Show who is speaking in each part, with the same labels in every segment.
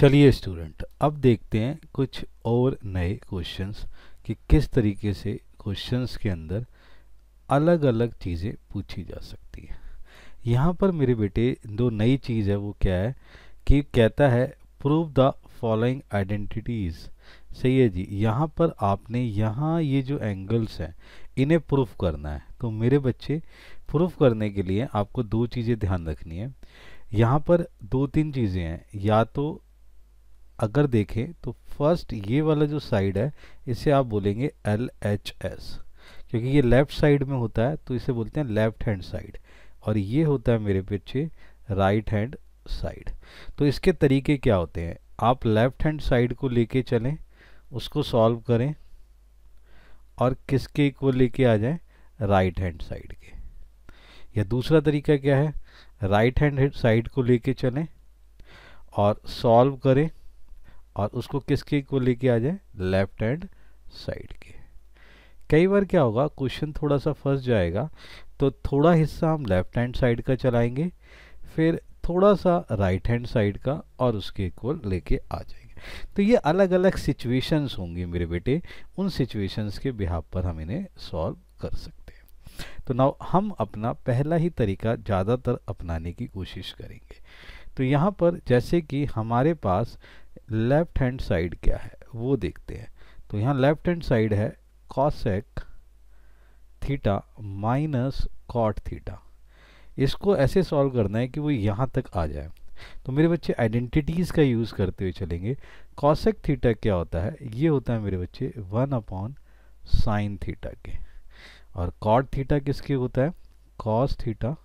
Speaker 1: चलिए स्टूडेंट, अब देखते हैं कुछ और नए क्वेश्चंस कि किस तरीके से क्वेश्चंस के अंदर अलग अलग चीज़ें पूछी जा सकती हैं। यहाँ पर मेरे बेटे दो नई चीज़ है, वो क्या है कि कहता है प्रूव द फॉलोइंग आइडेंटिटीज। सही है जी। यहाँ पर आपने यहाँ ये जो एंगल्स हैं इन्हें प्रूफ करना है। तो मेरे बच्चे, प्रूफ करने के लिए आपको दो चीज़ें ध्यान रखनी है। यहाँ पर दो तीन चीज़ें हैं। या तो अगर देखें तो फर्स्ट ये वाला जो साइड है इसे आप बोलेंगे LHS, क्योंकि ये लेफ्ट साइड में होता है तो इसे बोलते हैं लेफ्ट हैंड साइड, और ये होता है मेरे बच्चे राइट हैंड साइड। तो इसके तरीके क्या होते हैं, आप लेफ्ट हैंड साइड को लेके चलें, उसको सॉल्व करें और किसके इक्वल लेके आ जाएं, राइट हैंड साइड के। या दूसरा तरीका क्या है, राइट हैंड साइड को लेके चलें और सॉल्व करें और उसको किसके इक्वल लेके आ जाए, लेफ्ट हैंड साइड के। कई बार क्या होगा, क्वेश्चन थोड़ा सा फंस जाएगा तो थोड़ा हिस्सा हम लेफ्ट हैंड साइड का चलाएंगे, फिर थोड़ा सा राइट हैंड साइड का और उसके इक्वल लेके आ जाएंगे। तो ये अलग अलग सिचुएशंस होंगी मेरे बेटे, उन सिचुएशंस के बिहाफ पर हम इन्हें सॉल्व कर सकते हैं। तो नाउ हम अपना पहला ही तरीका ज़्यादातर अपनाने की कोशिश करेंगे। तो यहाँ पर जैसे कि हमारे पास लेफ्ट हैंड साइड क्या है वो देखते हैं। तो यहाँ लेफ्ट हैंड साइड है cosec theta minus cot theta. इसको ऐसे सॉल्व करना है कि वो यहाँ तक आ जाए। तो मेरे बच्चे आइडेंटिटीज़ का यूज़ करते हुए चलेंगे। कॉसेक थीटा क्या होता है, ये होता है मेरे बच्चे 1 साइन थीटा के, और कॉट थीटा किसके होता है, कॉस थीटा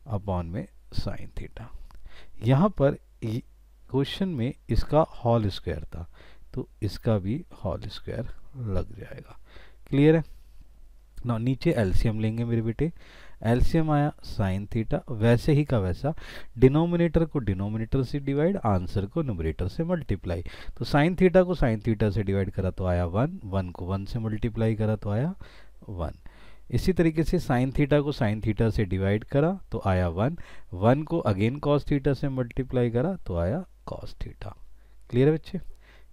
Speaker 1: अपॉन में साइन थीटा। यहाँ पर क्वेश्चन में इसका होल स्क्वायर था तो इसका भी होल स्क्वायर लग जाएगा। क्लियर है ना। नीचे एलसीएम लेंगे मेरे बेटे, एलसीएम आया साइन थीटा, वैसे ही का वैसा डिनोमिनेटर को डिनोमिनेटर से डिवाइड, आंसर को न्यूमरेटर से मल्टीप्लाई। तो साइन थीटा को साइन थीटा से डिवाइड करा तो आया 1, 1 को 1 से मल्टीप्लाई करा तो आया 1। इसी तरीके से साइन थीटा को साइन थीटा से डिवाइड करा तो आया 1, 1 को अगेन कॉस थीटा से मल्टीप्लाई करा तो आया कॉस थीटा। क्लियर है बच्चे,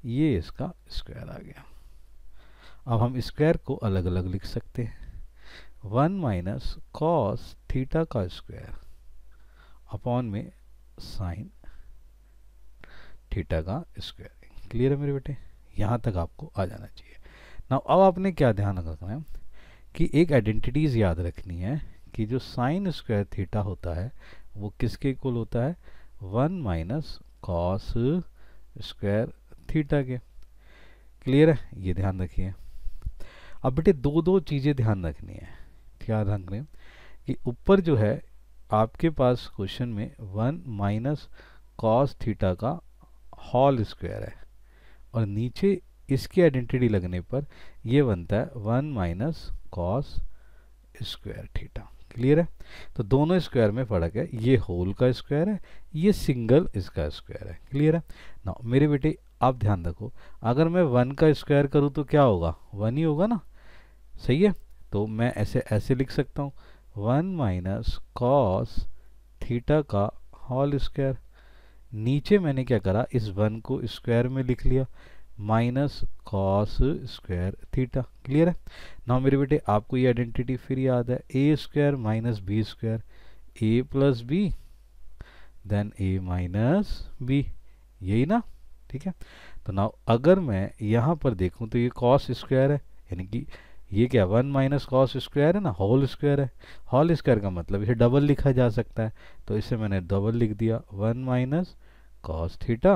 Speaker 1: ये इसका स्क्वायर आ गया। अब हम स्क्वायर को अलग अलग लिख सकते हैं, 1 माइनस कॉस थीटा का स्क्वायर अपॉन में साइन थीटा का स्क्वायर। क्लियर है मेरे बेटे, यहाँ तक आपको आ जाना चाहिए ना। अब आपने क्या ध्यान रखना है कि एक आइडेंटिटीज याद रखनी है कि जो साइन स्क्वायर थीटा होता है वो किसके इक्वल होता है, 1 माइनस कॉस स्क्वायर थीटा के। क्लियर है, ये ध्यान रखिए। अब बेटे दो दो चीज़ें ध्यान रखनी है। क्या ध्यान रखें कि ऊपर जो है आपके पास क्वेश्चन में 1 माइनस कॉस थीटा का होल स्क्वायर है, और नीचे इसकी आइडेंटिटी लगने पर ये बनता है 1 minus cos square theta. Clear है, तो दोनों स्क्वायर में फ़र्क है, ये होल का स्क्वायर है, ये सिंगल इसका स्क्वायर है। क्लियर है ना मेरे बेटे। आप ध्यान रखो, अगर मैं 1 का स्क्वायर करूँ तो क्या होगा, 1 ही होगा ना। सही है, तो मैं ऐसे ऐसे लिख सकता हूँ 1 माइनस कॉस थीटा का होल स्क्वायर। नीचे मैंने क्या करा, इस 1 को स्क्वायर में लिख लिया, minus cos square theta. Clear है ना मेरे बेटे। आपको ये आइडेंटिटी फिर याद है, ए square minus b square, a plus B then A minus B, यही ना। ठीक है, तो ना अगर मैं यहाँ पर देखूँ तो ये कॉस स्क्वायर है, यानी कि ये क्या 1 माइनस कॉस स्क्वायर है ना, होल स्क्वायर है। होल स्क्वायर का मतलब इसे डबल लिखा जा सकता है, तो इसे मैंने डबल लिख दिया, 1 minus cos theta,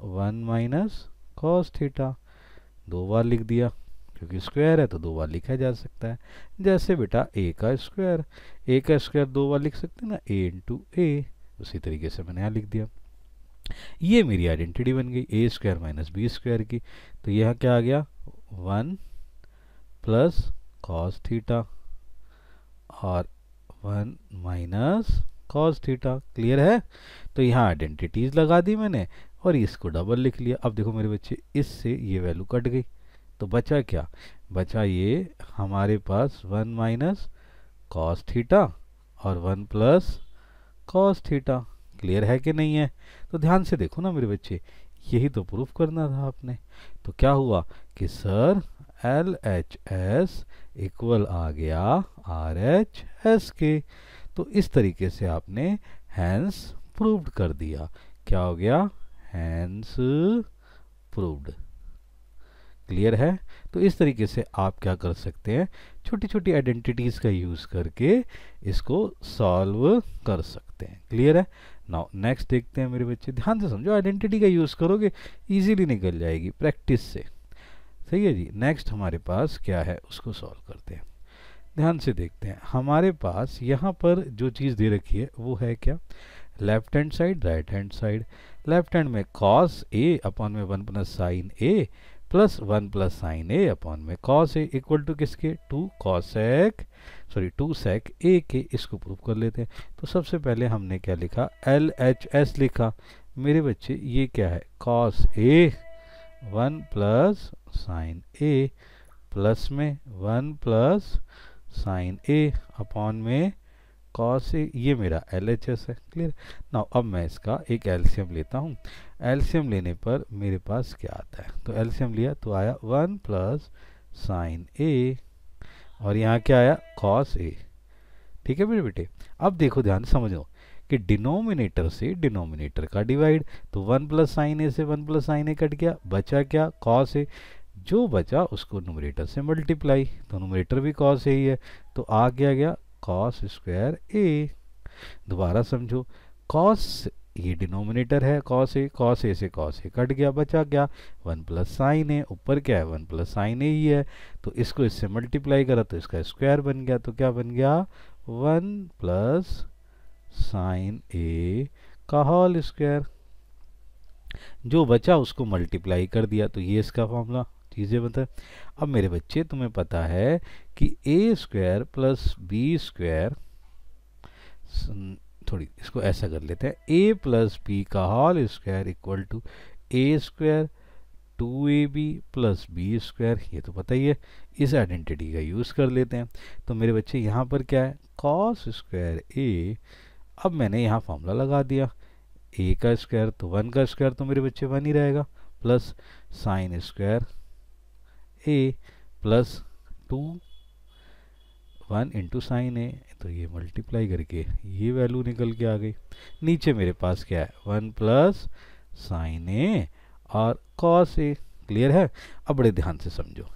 Speaker 1: 1 minus cos theta, दो बार लिख दिया, क्योंकि स्क्वायर है तो दो बार लिखा जा सकता है। जैसे बेटा ए का स्क्वायर दो बार लिख सकते हैं ना, ए इंटू ए, उसी तरीके से मैंने यहाँ लिख दिया। ये मेरी आइडेंटिटी बन गई ए स्क्वायर माइनस बी स्क्वायर की। तो यह क्या आ गया, 1 प्लस कॉस थीटा और 1 माइनस कॉस थीटा। क्लियर है, तो यहाँ आइडेंटिटीज लगा दी मैंने और इसको डबल लिख लिया। अब देखो मेरे बच्चे, इससे ये वैल्यू कट गई तो बचा क्या, बचा ये हमारे पास 1 माइनस कॉस थीटा और 1 प्लस कॉस थीटा। क्लियर है कि नहीं है? तो ध्यान से देखो ना मेरे बच्चे, यही तो प्रूफ करना था आपने। तो क्या हुआ कि सर LHS इक्वल आ गया RHS के। तो इस तरीके से आपने हैंस प्रूव्ड कर दिया। क्या हो गया? Hence proved. क्लियर है? तो इस तरीके से आप क्या कर सकते हैं, छोटी छोटी आइडेंटिटीज का यूज करके इसको सॉल्व कर सकते हैं। क्लियर है? नाउ नेक्स्ट देखते हैं मेरे बच्चे, ध्यान से समझो, आइडेंटिटी का यूज करोगे इजीली निकल जाएगी प्रैक्टिस से। सही है जी। नेक्स्ट हमारे पास क्या है उसको सॉल्व करते हैं। ध्यान से देखते हैं, हमारे पास यहाँ पर जो चीज़ दे रखी है वो है क्या? Left hand side, right hand side. Left hand में cos a अपॉन में 1 plus sine a plus 1 plus sine a upon में cos a इक्वल टू किसके? 2 sec a के। इसको प्रूव कर लेते हैं। तो सबसे पहले हमने क्या लिखा? LHS लिखा। मेरे बच्चे ये क्या है? cos a 1 plus sine a plus में 1 प्लस साइन a अपॉन में cos a, ये मेरा LHS है। क्लियर? नाउ अब मैं इसका एक एलसीएम लेता हूँ। एलसीएम लेने पर मेरे पास क्या आता है? तो एलसीएम लिया तो आया 1 प्लस साइन a और यहाँ क्या आया? cos a। ठीक है मेरे बेटे? अब देखो ध्यान से समझो कि डिनोमिनेटर से डिनोमिनेटर का डिवाइड, तो 1 प्लस साइन a से 1 प्लस साइन a कट गया, बचा क्या? cos a। जो बचा उसको न्यूमरेटर से मल्टीप्लाई, तो न्यूमरेटर भी cos a ही है, तो आ गया cos स्क्वायर a। दोबारा समझो, cos ये डिनोमिनेटर है cos a से cos a कट गया, बचा क्या? 1 प्लस साइन a। ऊपर क्या है? 1 प्लस साइन a ही है, तो इसको इससे मल्टीप्लाई करा तो इसका स्क्वायर बन गया। तो क्या बन गया? 1 प्लस साइन a का होल स्क्वायर। जो बचा उसको मल्टीप्लाई कर दिया, तो ये इसका फॉर्मूला। चीज़ें बता। अब मेरे बच्चे तुम्हें पता है कि a square plus B square, थोड़ी इसको ऐसा कर लेते हैं, a प्लस बी का whole square equal to a square 2ab plus B square. ये तो पता ही है। इस आइडेंटिटी का यूज़ कर लेते हैं। तो मेरे बच्चे यहाँ पर क्या है? cos square a। अब मैंने यहाँ फॉर्मूला लगा दिया, a का स्क्वायर तो 1 का स्क्वायर तो मेरे बच्चे 1 ही रहेगा, plus sine square a plus 1 into sine a, तो ये मल्टीप्लाई करके ये वैल्यू निकल के आ गई। नीचे मेरे पास क्या है? 1 प्लस साइन a और cos a। क्लियर है? अब बड़े ध्यान से समझो।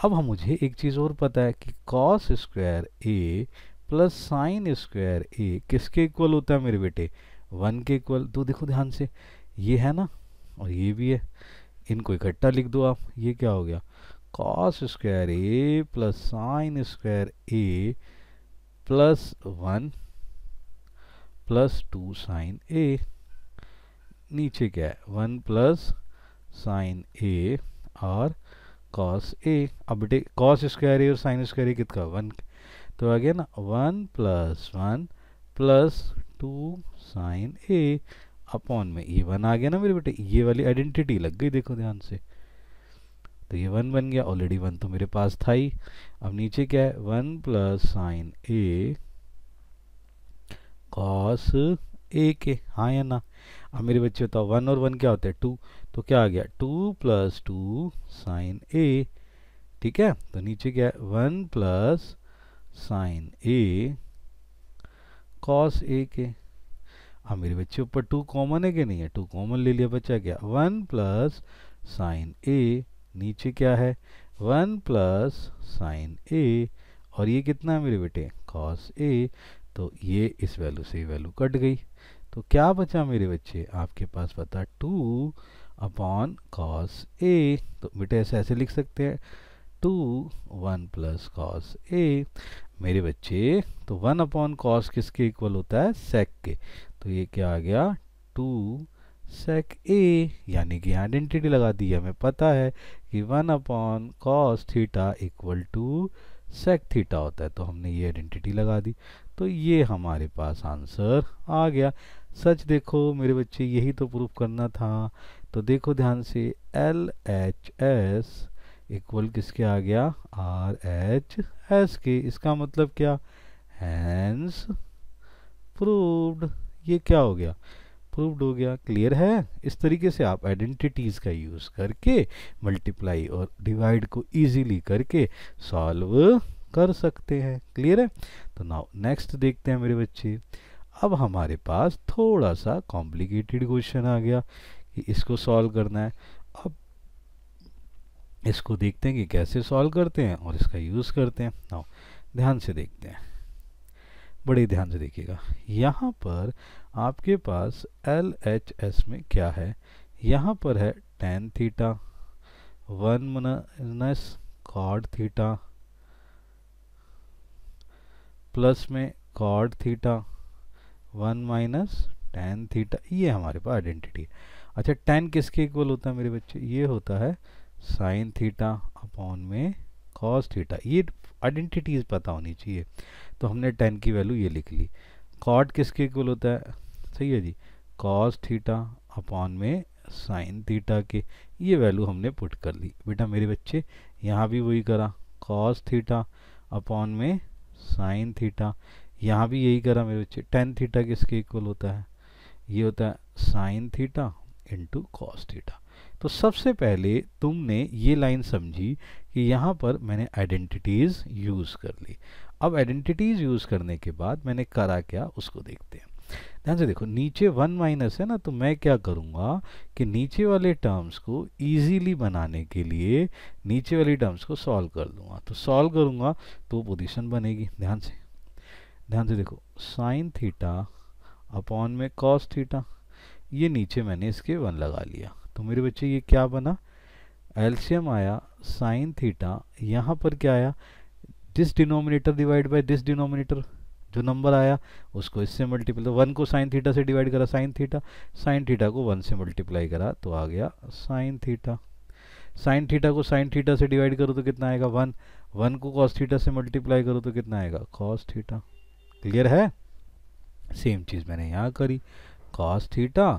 Speaker 1: अब हम मुझे एक चीज़ और पता है कि cos square a plus sine square a किसके इक्वल होता है मेरे बेटे? 1 के इक्वल। तो देखो ध्यान से, ये है ना और ये भी है, इनको इकट्ठा लिख दो आप। ये क्या हो गया? cos square a plus sine square a plus 1 plus 2 sine a। नीचे क्या है? 1 प्लस साइन a और cos a। अब बेटे cos स्क्वायर a और साइन स्क्वायर a कितना? 1। तो आ गया ना 1 plus 1 plus 2 sine a upon में ये 1 आ गया ना मेरे बेटे। ये वाली आइडेंटिटी लग गई, देखो ध्यान से। तो ये 1 बन गया, ऑलरेडी 1 तो मेरे पास था ही। अब नीचे क्या है? 1 plus sine a cos a के, हाँ या ना? अब मेरे बच्चे बताओ 1 और 1 क्या होते हैं? 2। तो क्या आ गया? 2 प्लस 2 साइन a। ठीक है? तो नीचे क्या है? 1 plus sine a cos a के। अब मेरे बच्चे ऊपर 2 कॉमन है कि नहीं है? 2 कॉमन ले लिया, बचा क्या? 1 प्लस साइन a। नीचे क्या है? 1 प्लस साइन a और ये कितना है मेरे बेटे? cos a। तो ये इस वैल्यू से वैल्यू कट गई। तो क्या बचा मेरे बच्चे? आपके पास बता 2 अपॉन cos a। तो बेटे ऐसे लिख सकते हैं 2 1 प्लस cos a। मेरे बच्चे तो 1 अपॉन कॉस किसके इक्वल होता है? सेक के। तो ये क्या आ गया? 2 सेक a, यानी कि आइडेंटिटी लगा दी। हमें पता है कि 1 upon cos theta equal to sec theta होता है, तो हमने ये आइडेंटिटी लगा दी। तो ये हमारे पास आंसर आ गया। सच देखो मेरे बच्चे, यही तो प्रूफ करना था। तो देखो ध्यान से, LHS इक्वल किसके आ गया? RHS के। इसका मतलब क्या? Hence proved. ये क्या हो गया, प्रूव्ड हो गया। क्लियर है? इस तरीके से आप आइडेंटिटीज का यूज करके मल्टीप्लाई और डिवाइड को इजीली करके सॉल्व कर सकते हैं। क्लियर है? तो नाउ नेक्स्ट देखते हैं मेरे बच्चे। अब हमारे पास थोड़ा सा कॉम्प्लिकेटेड क्वेश्चन आ गया कि इसको सॉल्व करना है। अब इसको देखते हैं कि कैसे सॉल्व करते हैं और इसका यूज करते हैं। नाउ ध्यान से देखते हैं, बड़े ध्यान से देखिएगा। यहाँ पर आपके पास LHS में क्या है, यहाँ पर है tan theta 1 minus cot theta plus में cot theta 1 minus tan theta, ये हमारे पास आइडेंटिटी है। अच्छा, tan किसके इक्वल होता है मेरे बच्चे, ये होता है साइन थीटा अपॉन में कॉस थीटा। ये आइडेंटिटीज पता होनी चाहिए, तो हमने tan की वैल्यू ये लिख ली। कॉट किसके इक्वल होता है, सही है जी, कॉस थीटा अपॉन में साइन थीटा के, ये वैल्यू हमने पुट कर ली। बेटा मेरे बच्चे यहाँ भी वही करा, कॉस थीटा अपॉन में साइन थीटा, यहाँ भी यही करा मेरे बच्चे। tan थीटा किसके इक्वल होता है, ये होता है sine theta into cos theta. तो सबसे पहले तुमने ये लाइन समझी कि यहाँ पर मैंने आइडेंटिटीज यूज कर ली। अब आइडेंटिटीज यूज करने के बाद मैंने करा क्या, उसको देखते हैं। ध्यान से देखो, नीचे 1 माइनस है ना, तो मैं क्या करूँगा कि नीचे वाले टर्म्स को इजीली बनाने के लिए नीचे वाली टर्म्स को सॉल्व कर दूंगा। तो सॉल्व करूँगा तो पोजीशन बनेगी। ध्यान से देखो, साइन थीटा अपॉन में कॉस थीटा, ये नीचे मैंने इसके 1 लगा लिया। तो मेरे बच्चे ये क्या बना, एलसीएम आया साइन थीटा, यहाँ पर क्या आया, this denominator divide by this denominator, जो नंबर आया उसको इससे मल्टीप्लाई, तो 1 को साइन थीटा से डिवाइड करा साइन थीटा को 1 से मल्टीप्लाई करा तो आ गया साइन थीटा को साइन थीटा से डिवाइड करो तो कितना आएगा 1 को कॉस थीटा से मल्टीप्लाई करो तो कितना आएगा कॉस थीटा। क्लियर है? सेम चीज़ मैंने यहाँ करी, कॉस थीटा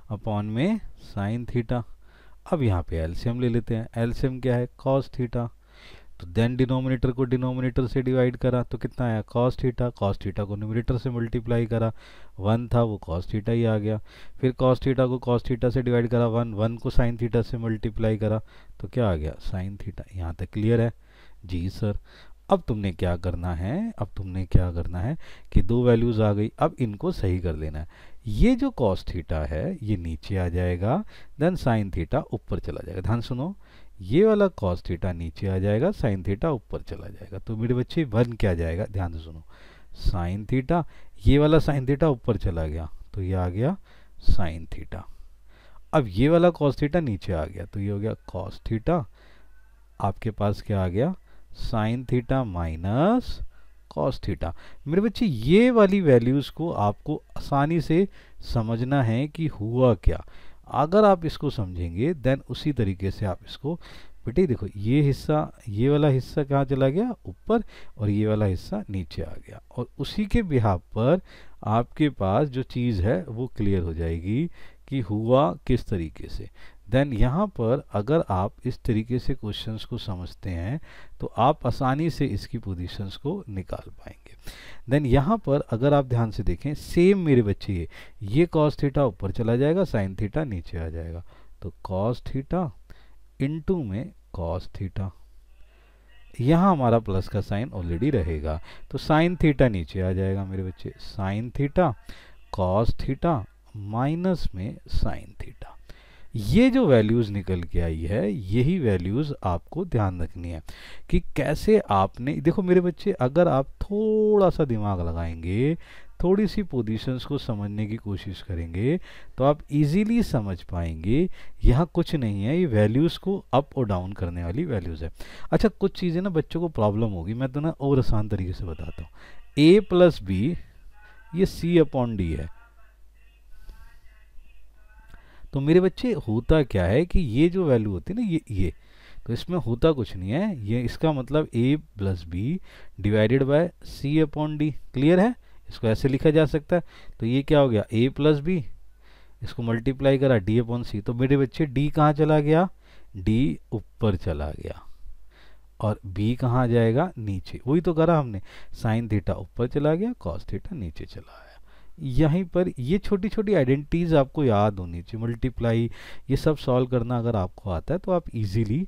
Speaker 1: अपॉन में साइन थीटा। अब यहाँ पे एलसीएम ले लेते हैं, एलसीएम क्या है, कॉस थीटा, तो देन डिनोमिनेटर को डिनोमिनेटर से डिवाइड करा तो कितना आया कॉस थीटा को न्यूमरेटर से मल्टीप्लाई करा, 1 था वो कॉस थीटा ही आ गया। फिर कॉस थीटा को कॉस थीटा से डिवाइड करा 1 को साइन थीटा से मल्टीप्लाई करा तो क्या आ गया साइन थीटा। यहाँ तक क्लियर है? जी सर। अब तुमने क्या करना है कि दो वैल्यूज आ गई, अब इनको सही कर लेना है। ये जो कॉस थीटा है ये नीचे आ जाएगा, देन साइन थीटा ऊपर चला जाएगा। ध्यान सुनो, ये वाला कॉस थीटा नीचे आ जाएगा, साइन थीटा ऊपर चला जाएगा। तो मेरे बच्चे 1 क्या जाएगा, ध्यान से सुनो, साइन थीटा, ये वाला साइन थीटा ऊपर चला गया तो ये आ गया साइन थीटा। अब ये वाला कॉस थीटा नीचे आ गया तो ये हो गया कॉस थीटा, आपके पास क्या आ गया sign theta minus cos theta. मेरे बच्चे ये वाली वैल्यूज को आपको आसानी से समझना है कि हुआ क्या। अगर आप इसको समझेंगे देन उसी तरीके से आप इसको, बेटे देखो ये हिस्सा, ये वाला हिस्सा कहाँ चला गया ऊपर और ये वाला हिस्सा नीचे आ गया, और उसी के बिहाफ पर आपके पास जो चीज़ है वो क्लियर हो जाएगी कि हुआ किस तरीके से। देन यहाँ पर अगर आप इस तरीके से क्वेश्चंस को समझते हैं तो आप आसानी से इसकी पोजीशंस को निकाल पाएंगे। देन यहाँ पर अगर आप ध्यान से देखें, सेम मेरे बच्चे ये कॉस थीटा ऊपर चला जाएगा, साइन थीटा नीचे आ जाएगा, तो कॉस थीटा इनटू में कॉस थीटा, यहाँ हमारा प्लस का साइन ऑलरेडी रहेगा, तो साइन थीटा नीचे आ जाएगा मेरे बच्चे, sign theta cos theta minus में साइन थीटा। ये जो वैल्यूज़ निकल के आई है यही वैल्यूज़ आपको ध्यान रखनी है कि कैसे आपने, देखो मेरे बच्चे अगर आप थोड़ा सा दिमाग लगाएंगे, थोड़ी सी पोजीशंस को समझने की कोशिश करेंगे तो आप इजीली समझ पाएंगे यहाँ कुछ नहीं है, ये वैल्यूज़ को अप और डाउन करने वाली वैल्यूज़ है। अच्छा, कुछ चीज़ें ना बच्चों को प्रॉब्लम होगी, मैं तो ना और आसान तरीके से बताता हूँ। a प्लस बी ये c अपॉन डी है, तो मेरे बच्चे होता क्या है कि ये जो वैल्यू होती है ना ये तो इसमें होता कुछ नहीं है, ये इसका मतलब a plus b divided by c upon d. Clear है? इसको ऐसे लिखा जा सकता है, तो ये क्या हो गया a प्लस बी, इसको मल्टीप्लाई करा d अपॉन सी, तो मेरे बच्चे d कहाँ चला गया, d ऊपर चला गया और b कहाँ जाएगा नीचे। वही तो करा हमने, साइन थीटा ऊपर चला गया, कॉस थीटा नीचे चला आया। यहीं पर ये छोटी छोटी आइडेंटिटीज आपको याद होनी चाहिए। मल्टीप्लाई ये सब सॉल्व करना अगर आपको आता है तो आप इजीली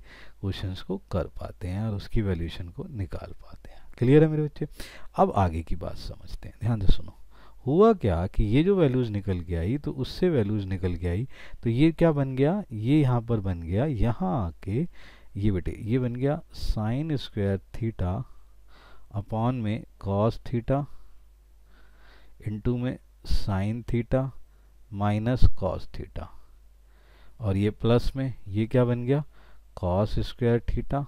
Speaker 1: क्वेश्चंस को कर पाते हैं और उसकी वैल्यूएशन को निकाल पाते हैं। क्लियर है मेरे बच्चे? अब आगे की बात समझते हैं, ध्यान से सुनो। हुआ क्या कि ये जो वैल्यूज निकल के आई तो उससे वैल्यूज निकल के आई, तो ये क्या बन गया, ये यहाँ पर बन गया, यहाँ आके ये बेटे ये बन गया साइन स्क्वायर थीटा अपॉन में कॉस थीटा इनटू में sine theta minus cos theta, और ये प्लस में ये क्या बन गया कॉस स्क्वायर थीटा,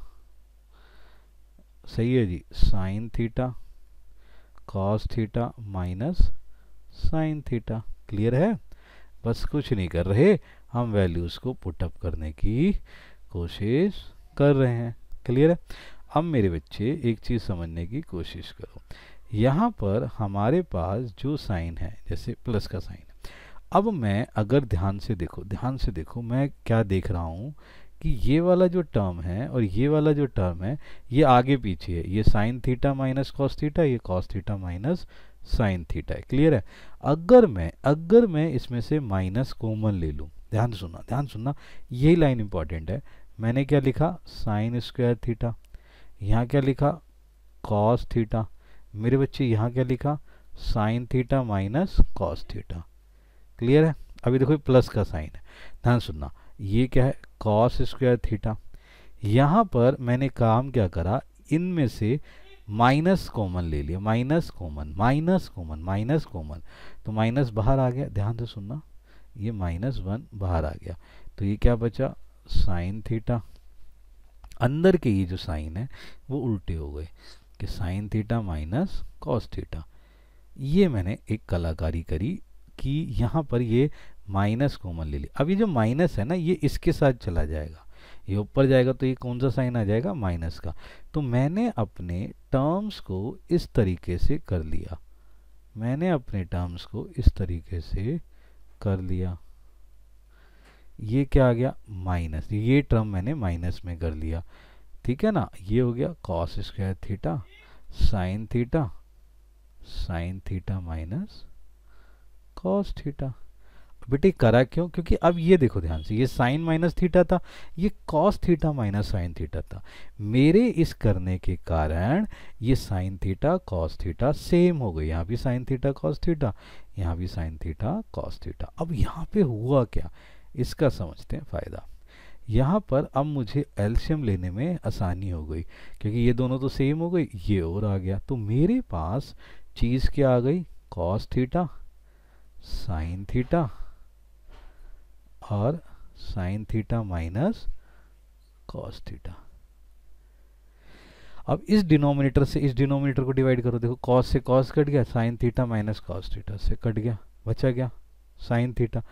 Speaker 1: सही है जी, sine theta cos theta minus sine theta. Clear है? बस कुछ नहीं कर रहे, हम वैल्यूज़ को पुटअप करने की कोशिश कर रहे हैं। क्लियर है? अब मेरे बच्चे एक चीज़ समझने की कोशिश करो, यहाँ पर हमारे पास जो साइन है जैसे प्लस का साइन है, अब मैं अगर ध्यान से देखो मैं क्या देख रहा हूँ कि ये वाला जो टर्म है और ये वाला जो टर्म है ये आगे पीछे है, ये sine theta minus cos theta, ये cos theta minus sine theta है। क्लियर है? अगर मैं इसमें से माइनस कॉमन ले लूँ, ध्यान सुनना, यही लाइन इंपॉर्टेंट है। मैंने क्या लिखा साइन स्क्वायर थीटा, यहाँ क्या लिखा कॉस थीटा, मेरे बच्चे यहाँ क्या लिखा sign theta minus cos theta. Clear है? अभी देखो प्लस का साइन है, ध्यान सुनना, ये क्या है कॉस स्क्वायर थीटा। यहाँ पर मैंने काम क्या करा, इनमें से माइनस कॉमन ले लिया, माइनस कॉमन, तो माइनस बाहर आ गया, ध्यान से सुनना, ये -1 बाहर आ गया, तो ये क्या बचा साइन थीटा। अंदर के ये जो साइन है वो उल्टे हो गए कि sign theta minus cos theta. ये मैंने एक कलाकारी करी कि यहाँ पर ये माइनस कॉमन ले लिया। अब ये जो माइनस है ना ये इसके साथ चला जाएगा, ये ऊपर जाएगा तो ये कौन सा साइन आ जाएगा माइनस का। तो मैंने अपने टर्म्स को इस तरीके से कर लिया, ये क्या आ गया माइनस, ये टर्म मैंने माइनस में कर लिया, ठीक है ना। ये हो गया cos square theta sine theta minus cos theta. बेटे करा क्यों? क्योंकि अब ये देखो ध्यान से, ये साइन माइनस थीटा था, ये cos theta minus sine theta था। मेरे इस करने के कारण ये sine theta cos theta same हो गई, यहाँ भी साइन थीटा कॉस थीटा, यहाँ भी साइन थीटा कॉस थीटा। अब यहाँ पे हुआ क्या इसका समझते हैं फ़ायदा। यहाँ पर अब मुझे एलसीएम लेने में आसानी हो गई, क्योंकि ये दोनों तो सेम हो गई, ये और आ गया, तो मेरे पास चीज़ क्या आ गई कॉस थीटा साइन थीटा और sign theta minus cos theta. अब इस डिनोमिनेटर से इस डिनोमिनेटर को डिवाइड करो, देखो कॉस से कॉस कट गया, sign theta minus cos theta से कट गया, बचा गया साइन थीटा।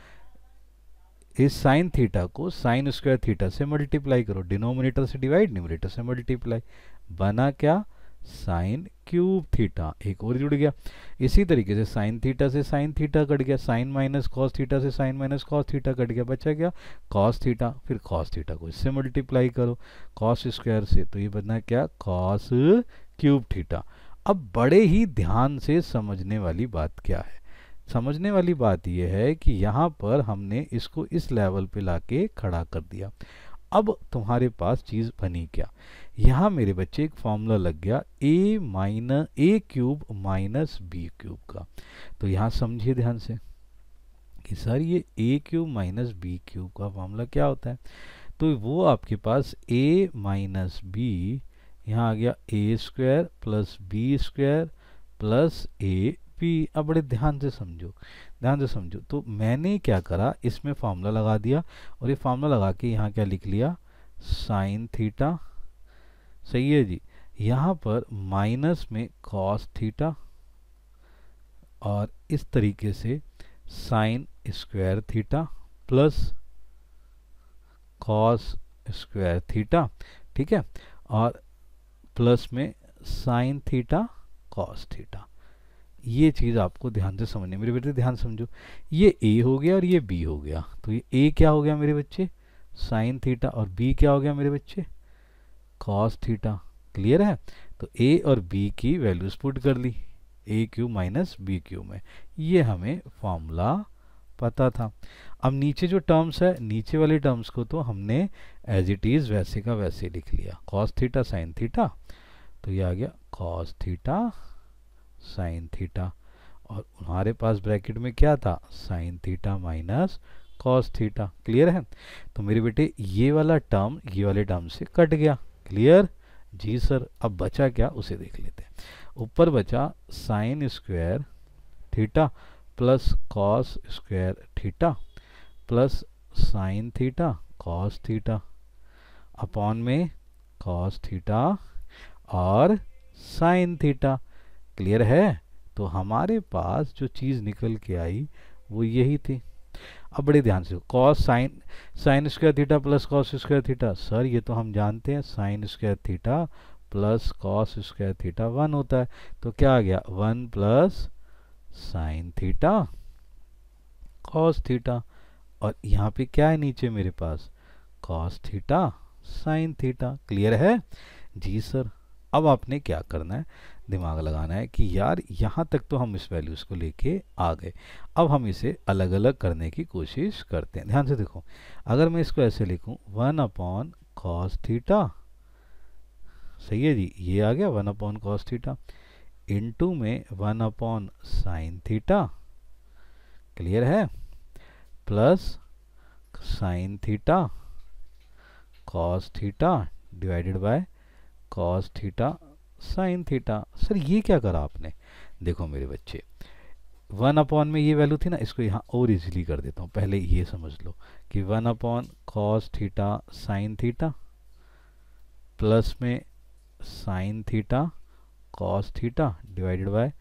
Speaker 1: इस साइन थीटा को साइन स्क्वायर थीटा से मल्टीप्लाई करो, डिनोमिनेटर से डिवाइड न्यूमरेटर से मल्टीप्लाई, बना क्या साइन क्यूब थीटा, एक और जुड़ गया। इसी तरीके से साइन थीटा से साइन थीटा कट गया, साइन माइनस कॉस थीटा से sine minus cos theta cut गया, बचा गया कॉस थीटा। फिर कॉस थीटा को इससे मल्टीप्लाई करो कॉस स्क्वायर से, तो ये बना क्या कॉस क्यूब थीटा। अब बड़े ही ध्यान से समझने वाली बात क्या है, समझने वाली बात यह है कि यहाँ पर हमने इसको इस लेवल पे लाके खड़ा कर दिया। अब तुम्हारे पास चीज़ बनी क्या, यहाँ मेरे बच्चे एक फॉर्मूला लग गया ए क्यूब माइनस बी क्यूब का। तो यहाँ समझिए ध्यान से कि सर ये ए क्यूब माइनस बी क्यूब का फॉर्मूला क्या होता है, तो वो आपके पास ए माइनस बी, यहाँ आ गया A square plus B square plus A B. अब बड़े ध्यान से समझो, तो मैंने क्या करा इसमें फार्मूला लगा दिया, और ये फार्मूला लगा के यहाँ क्या लिख लिया साइन थीटा, सही है जी, यहाँ पर माइनस में कॉस थीटा, और इस तरीके से sign square theta plus cos square theta, ठीक है, और प्लस में साइन थीटा कॉस थीटा। ये चीज़ आपको ध्यान से समझनी, मेरे बेटे ध्यान समझो, ये ए हो गया और ये बी हो गया, तो ये ए क्या हो गया मेरे बच्चे साइन थीटा, और बी क्या हो गया मेरे बच्चे कॉस थीटा। क्लियर है? तो ए और बी की वैल्यूज पुट कर ली, ए क्यूब माइनस बी क्यूब में। ये हमें फॉर्मूला पता था। अब नीचे जो टर्म्स है, नीचे वाले टर्म्स को तो हमने एज इट इज़ वैसे का वैसे लिख लिया, कॉस थीटा साइन थीटा, तो ये आ गया कॉस थीटा साइन थीटा, और हमारे पास ब्रैकेट में क्या था, sign theta minus cos theta. Clear है? तो मेरे बेटे ये वाला टर्म ये वाले टर्म से कट गया। क्लियर? जी सर। अब बचा क्या उसे देख लेते हैं। ऊपर बचा sign square theta plus cos square theta plus sine theta cos theta upon में कॉस थीटा और साइन थीटा। क्लियर है? तो हमारे पास जो चीज़ निकल के आई वो यही थी। अब बड़े ध्यान से, cos sine square theta plus cos square theta, sir ये तो हम जानते हैं sine square theta plus cos square theta 1 होता है, तो क्या आ गया 1 plus sine theta cos theta, और यहाँ पे क्या है नीचे मेरे पास, cos theta sine theta. Clear है? जी सर। अब आपने क्या करना है, दिमाग लगाना है कि यार यहाँ तक तो हम इस वैल्यूज़ को लेके आ गए, अब हम इसे अलग अलग करने की कोशिश करते हैं। ध्यान से देखो, अगर मैं इसको ऐसे लिखूं 1 अपॉन कॉस थीटा, सही है जी, ये आ गया 1 अपॉन कॉस थीटा, इनटू में 1 अपॉन साइन थीटा, क्लियर है, plus sine theta cos theta divided by cos theta sine theta. Sir ये क्या करा आपने? देखो मेरे बच्चे, 1 अपॉन में ये वैल्यू थी ना, इसको यहाँ और इजीली कर देता हूँ। पहले ये समझ लो कि 1 upon cos theta sine theta plus में sine theta cos theta divided by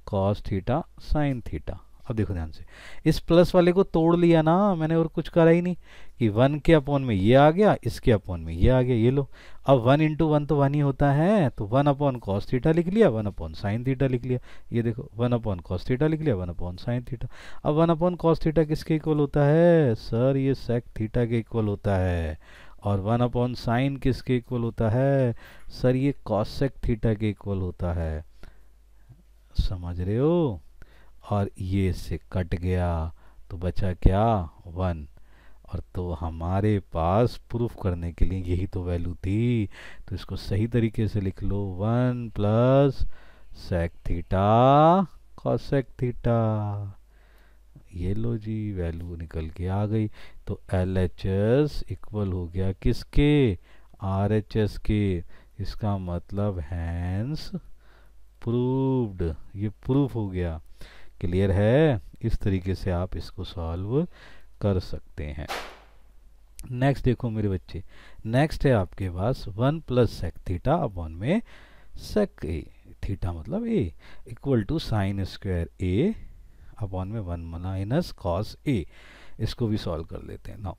Speaker 1: cos theta sine theta. अब देखो ध्यान से, इस प्लस वाले को तोड़ लिया ना मैंने, और कुछ करा ही नहीं कि 1 के अपॉन में ये आ गया, इसके अपॉन में ये आ गया, ये लो। अब 1 इंटू 1 तो 1 ही होता है, तो 1 अपॉन कॉस थीटा लिख लिया, 1 अपॉन साइन थीटा लिख लिया। ये देखो 1 अपॉन कॉस थीटा लिख लिया, 1 अपॉन साइन थीटा। अब 1 अपॉन कॉस थीटा किसके इक्वल होता है सर? ये सेक थीटा के इक्वल होता है। और 1 अपॉन साइन किसके इक्वल होता है सर? ये कॉसेक थीटा के इक्वल होता है। समझ रहे हो? और ये इससे कट गया तो बचा क्या 1, और तो हमारे पास प्रूफ करने के लिए यही तो वैल्यू थी, तो इसको सही तरीके से लिख लो 1 plus sec theta cosec theta. ये लो जी, वैल्यू निकल के आ गई। तो LHS इक्वल हो गया किसके? RHS के। इसका मतलब हैंस प्रूव्ड, ये प्रूफ हो गया। क्लियर है? इस तरीके से आप इसको सॉल्व कर सकते हैं। नेक्स्ट देखो मेरे बच्चे, नेक्स्ट है आपके पास 1 प्लस सेक थीटा अपॉन में सेक ए, थीटा मतलब A, equal to sine square A upon में 1 माइनस कॉस ए। इसको भी सॉल्व कर लेते हैं नाउ।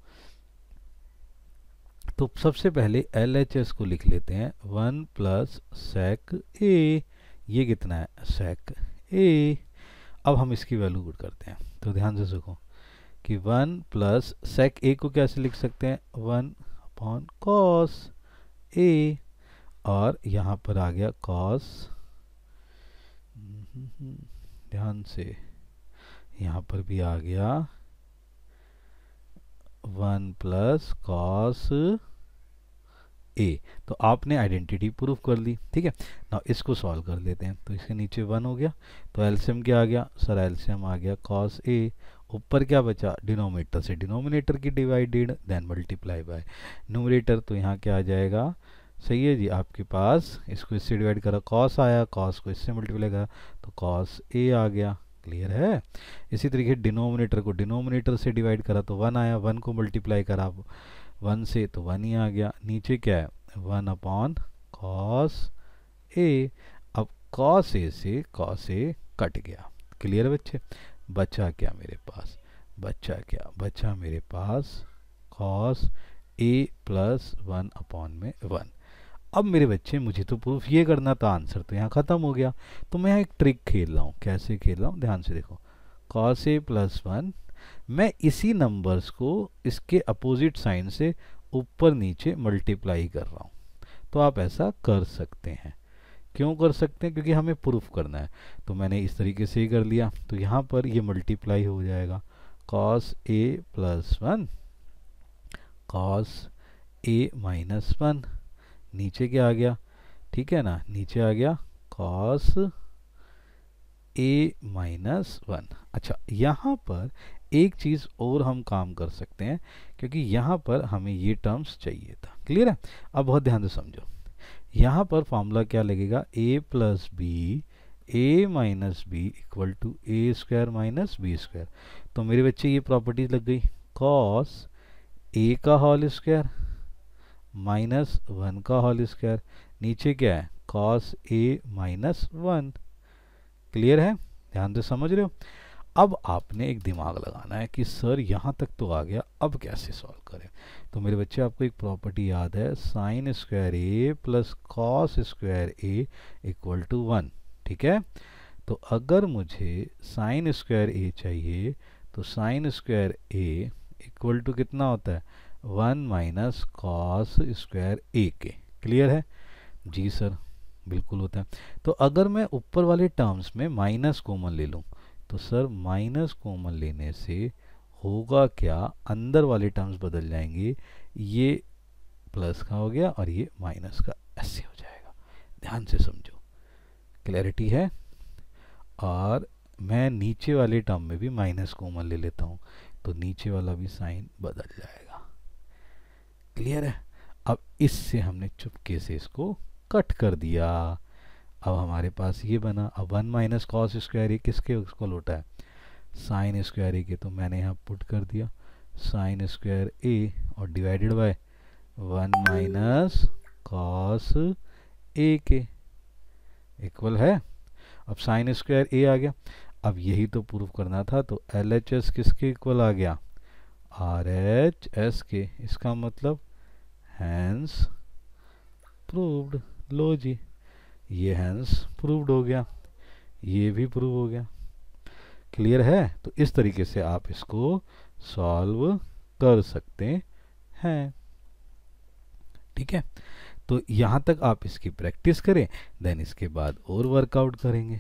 Speaker 1: तो सबसे पहले LHS को लिख लेते हैं 1 प्लस सेक ए, ये कितना है सेक ए। अब हम इसकी वैल्यू पुट करते हैं, तो ध्यान से सुनो कि 1 प्लस सेक ए को कैसे लिख सकते हैं 1 अपॉन कॉस ए, और यहाँ पर आ गया कॉस, ध्यान से यहाँ पर भी आ गया 1 प्लस कॉस ए। तो आपने आइडेंटिटी प्रूफ कर ली, ठीक है ना। इसको सॉल्व कर लेते हैं, तो इसके नीचे 1 हो गया, तो एलसीएम क्या आ गया सर? एलसीएम आ गया कॉस ए, ऊपर क्या बचा? डिनोमिनेटर से डिनोमिनेटर की divided then multiply by numerator, तो यहाँ क्या आ जाएगा? सही है जी, आपके पास इसको इससे डिवाइड करा कॉस आया, कॉस को इससे मल्टीप्लाई करा तो कॉस ए आ गया। क्लियर है? इसी तरीके डिनोमिनेटर को डिनोमिनेटर से डिवाइड करा तो 1 आया, 1 को मल्टीप्लाई करा 1 से तो 1 ही आ गया। नीचे क्या है 1 अपॉन कॉस ए। अब कॉस ए से कॉस ए कट गया। क्लियर बच्चे? बचा क्या मेरे पास? बचा क्या? बचा मेरे पास कॉस ए प्लस 1 अपॉन में 1। अब मेरे बच्चे मुझे तो प्रूफ ये करना था, आंसर तो यहाँ ख़त्म हो गया। तो मैं यहाँ एक ट्रिक खेल रहा हूँ। कैसे खेल रहा हूँ? ध्यान से देखो, कॉस ए प्लस 1, मैं इसी नंबर्स को इसके अपोजिट साइन से ऊपर नीचे मल्टीप्लाई कर रहा हूँ। तो आप ऐसा कर सकते हैं, क्यों कर सकते हैं? क्योंकि हमें प्रूफ करना है। तो मैंने इस तरीके से ही कर लिया, तो यहाँ पर ये मल्टीप्लाई हो जाएगा cos a plus 1 cos a minus 1, नीचे क्या आ गया, ठीक है ना, नीचे आ गया cos a माइनस 1। अच्छा, यहाँ पर एक चीज़ और हम काम कर सकते हैं, क्योंकि यहाँ पर हमें ये टर्म्स चाहिए था। क्लियर है? अब बहुत ध्यान से समझो, यहाँ पर फॉर्मूला क्या लगेगा, a plus b a minus b equal to a square minus b square. तो मेरे बच्चे ये प्रॉपर्टीज लग गई, cos a का होल स्क्वायर माइनस 1 का होल स्क्वायर, नीचे क्या है cos a माइनस 1। क्लियर है? ध्यान से समझ रहे हो? अब आपने एक दिमाग लगाना है कि सर यहाँ तक तो आ गया, अब कैसे सॉल्व करें। तो मेरे बच्चे आपको एक प्रॉपर्टी याद है, sine square a plus cos square a equal to 1। ठीक है? तो अगर मुझे साइन स्क्वायर ए चाहिए तो sine square a equal to कितना होता है, 1 माइनस कॉस स्क्वायर ए के। क्लियर है? जी सर, बिल्कुल होता है। तो अगर मैं ऊपर वाले टर्म्स में माइनस कॉमन ले लूँ तो सर माइनस कॉमन लेने से होगा क्या, अंदर वाले टर्म्स बदल जाएंगे, ये प्लस का हो गया और ये माइनस का, ऐसे हो जाएगा। ध्यान से समझो, क्लैरिटी है? और मैं नीचे वाले टर्म में भी माइनस कॉमन ले लेता हूँ तो नीचे वाला भी साइन बदल जाएगा। क्लियर है? अब इससे हमने चुपके से इसको कट कर दिया। अब हमारे पास ये बना, अब 1 माइनस कॉस स्क्वायर ए किसके उसको लौटा है, साइन स्क्वायर ए के, तो मैंने यहाँ पुट कर दिया साइन स्क्वायर ए और divided by 1 minus cos A के इक्वल है। अब साइन स्क्वायर ए आ गया, अब यही तो प्रूफ करना था, तो एल एच एस किसके इक्वल आ गया, आर एच एस के। इसका मतलब हैंस प्रूव्ड। लो जी, ये हैंस प्रूव्ड हो गया, ये भी प्रूव हो गया। क्लियर है? तो इस तरीके से आप इसको सॉल्व कर सकते हैं। ठीक है? तो यहाँ तक आप इसकी प्रैक्टिस करें, देन इसके बाद और वर्कआउट करेंगे।